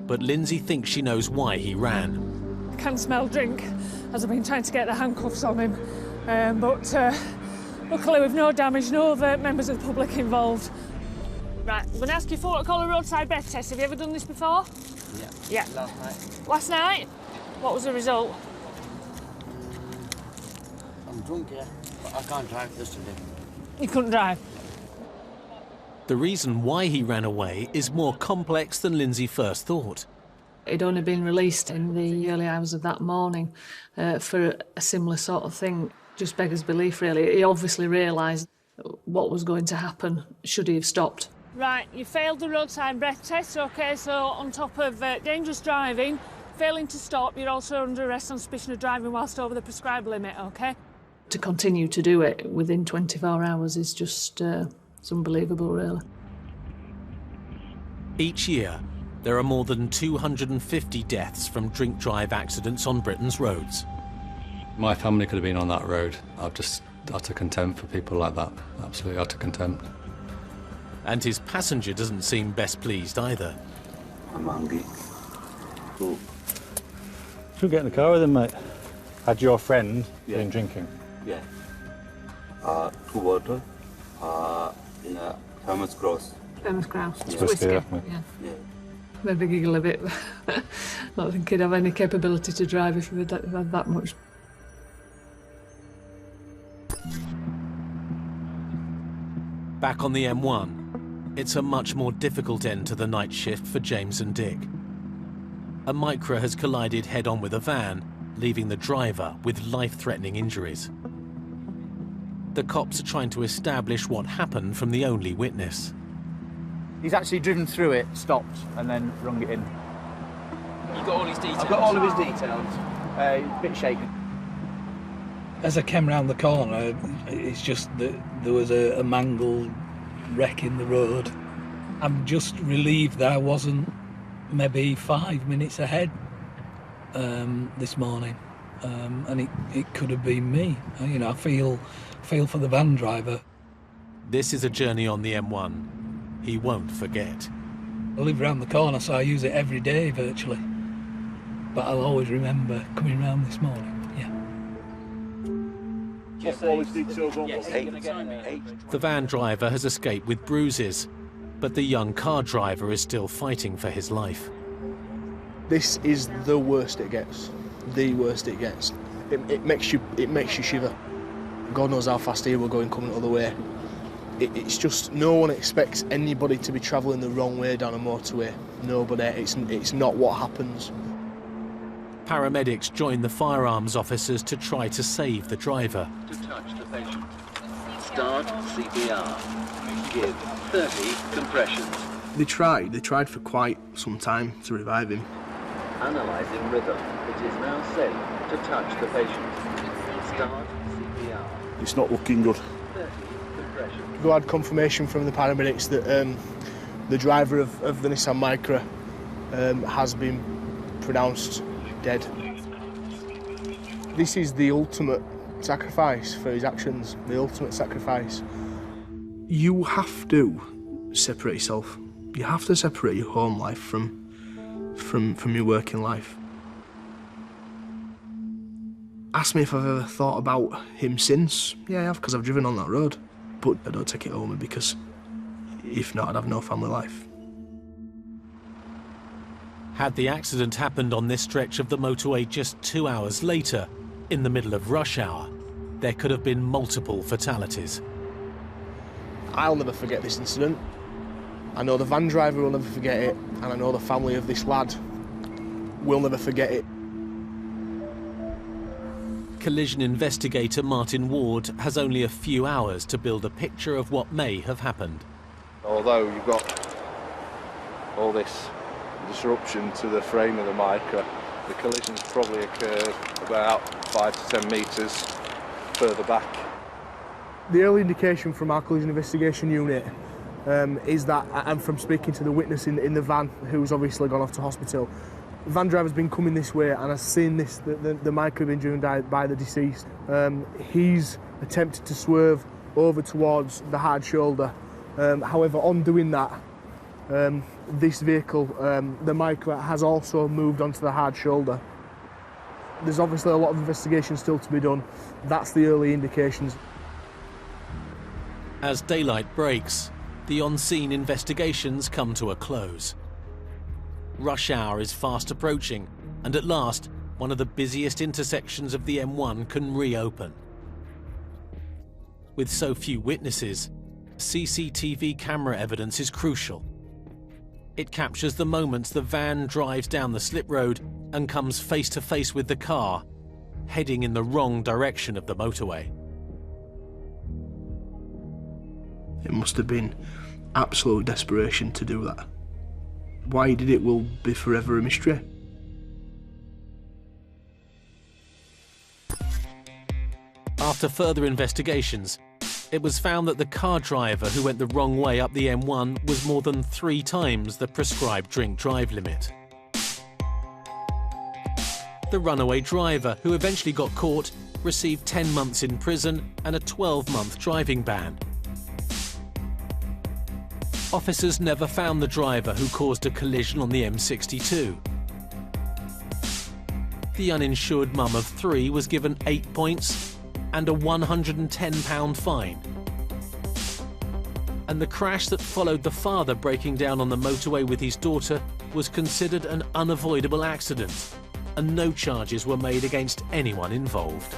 but Lindsay thinks she knows why he ran. I can smell drink, as I've been trying to get the handcuffs on him. But luckily with no damage, no other members of the public involved. Right, I'm going to ask you for what I call a roadside breath test. Have you ever done this before? Yeah. Last night. Last night? What was the result? I'm drunk, yeah, but I can't drive yesterday. You couldn't drive? The reason why he ran away is more complex than Lindsay first thought. He'd only been released in the early hours of that morning for a similar sort of thing. Just beggars belief, really. He obviously realised what was going to happen should he have stopped. Right, you failed the roadside breath test, OK, so on top of dangerous driving, failing to stop, you're also under arrest on suspicion of driving whilst over the prescribed limit, OK? To continue to do it within 24 hours is just it's unbelievable, really. Each year, there are more than 250 deaths from drink-drive accidents on Britain's roads. My family could have been on that road. I've just utter contempt for people like that. Absolutely utter contempt. And his passenger doesn't seem best pleased either. I'm hungry. Cool. Should we get in the car with him, mate? Had your friend been drinking? Yeah. 2 bottles. Yeah. Famous Grouse. Famous Grouse. It's whiskey, Yeah. Yeah. Made me giggle a bit. Not think he'd have any capability to drive if he had that much. Back on the M1, it's a much more difficult end to the night shift for James and Dick. A Micra has collided head-on with a van, leaving the driver with life-threatening injuries. The cops are trying to establish what happened from the only witness. He's actually driven through it, stopped, and then rung it in. You got all his details? I've got all of his details. A bit shaken. As I came round the corner, it's just that there was a mangled wreck in the road. I'm just relieved that I wasn't maybe 5 minutes ahead this morning, and it could have been me. You know, I feel for the van driver. This is a journey on the M1 he won't forget. I live round the corner, so I use it every day virtually. But I'll always remember coming round this morning. The van driver has escaped with bruises, But the young car driver is still fighting for his life. This is the worst it gets. The worst it gets. It makes you shiver. God knows how fast he will going coming the other way. It's just no one expects anybody to be travelling the wrong way down a motorway. Nobody. It's not what happens. Paramedics join the firearms officers to try to save the driver. To touch the patient. Start CPR. Give 30 compressions. They tried for quite some time to revive him. Analysing rhythm. It is now safe to touch the patient. Start CPR. It's not looking good. 30 compressions. We had confirmation from the paramedics that the driver of the Nissan Micra has been pronounced dead. This is the ultimate sacrifice for his actions, the ultimate sacrifice. You have to separate yourself. You have to separate your home life from your working life. Ask me if I've ever thought about him since. Yeah, I have, because I've driven on that road. But I don't take it home because if not, I'd have no family life. Had the accident happened on this stretch of the motorway just 2 hours later, in the middle of rush hour, there could have been multiple fatalities. I'll never forget this incident. I know the van driver will never forget it, and I know the family of this lad will never forget it. Collision investigator Martin Ward has only a few hours to build a picture of what may have happened. Although you've got all this disruption to the frame of the Micra, the collision's probably occurred about 5 to 10 metres further back. The early indication from our collision investigation unit is that, and from speaking to the witness in the van, who's obviously gone off to hospital, the van driver's been coming this way and has seen this, the Micra being driven by the deceased. He's attempted to swerve over towards the hard shoulder. However, on doing that, this vehicle, the Micra, has also moved onto the hard shoulder. There's obviously a lot of investigation still to be done. That's the early indications. As daylight breaks, the on-scene investigations come to a close. Rush hour is fast approaching, and at last, one of the busiest intersections of the M1 can reopen. With so few witnesses, CCTV camera evidence is crucial. It captures the moments the van drives down the slip road and comes face to face with the car, heading in the wrong direction of the motorway. It must have been absolute desperation to do that. Why he did it will be forever a mystery. After further investigations, it was found that the car driver who went the wrong way up the M1 was more than 3 times the prescribed drink-drive limit. The runaway driver, who eventually got caught, received 10 months in prison and a 12-month driving ban. Officers never found the driver who caused a collision on the M62. The uninsured mum of 3 was given 8 points and a £110 fine. And the crash that followed the father breaking down on the motorway with his daughter was considered an unavoidable accident, and no charges were made against anyone involved.